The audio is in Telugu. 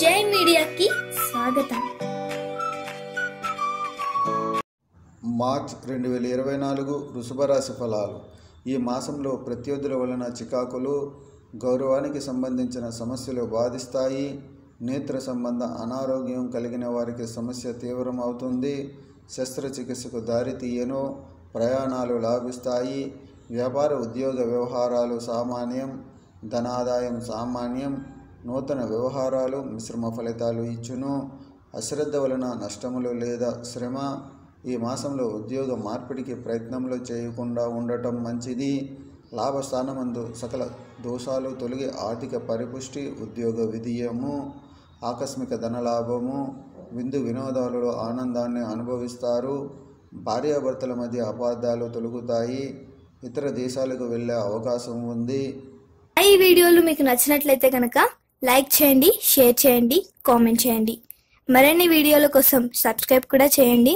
జై మీడియాకి స్వాగతం. మార్చ్ 2024 వృషభ రాశి ఫలాలు. ఈ మాసంలో ప్రత్యర్థుల వలన చికాకులు, గౌరవానికి సంబంధించిన సమస్యలు బాధిస్తాయి. నేత్ర సంబంధ అనారోగ్యం కలిగిన వారికి సమస్య తీవ్రం అవుతుంది. శస్త్రచికిత్సకు దారి తీయను. ప్రయాణాలు లాభిస్తాయి. వ్యాపార ఉద్యోగ వ్యవహారాలు సామాన్యం. ధనాదాయం సామాన్యం. నూతన వ్యవహారాలు మిశ్రమ ఫలితాలు ఇచ్చును. అశ్రద్ధ వలన నష్టములు లేదా శ్రమ. ఈ మాసంలో ఉద్యోగ మార్పిడికి ప్రయత్నంలో చేయకుండా ఉండటం మంచిది. లాభస్థానమందు సకల దోషాలు తొలగి ఆర్థిక పరిపుష్టి, ఉద్యోగ విజయము, ఆకస్మిక ధనలాభము, విందు వినోదాలలో ఆనందాన్ని అనుభవిస్తారు. భార్యాభర్తల మధ్య అపార్థాలు తొలగుతాయి. ఇతర దేశాలకు వెళ్ళే అవకాశం ఉంది. ఈ వీడియోలు మీకు నచ్చినట్లయితే కనుక లైక్ చేయండి, షేర్ చేయండి, కామెంట్ చేయండి. మరిన్ని వీడియోల కోసం సబ్స్క్రైబ్ కూడా చేయండి.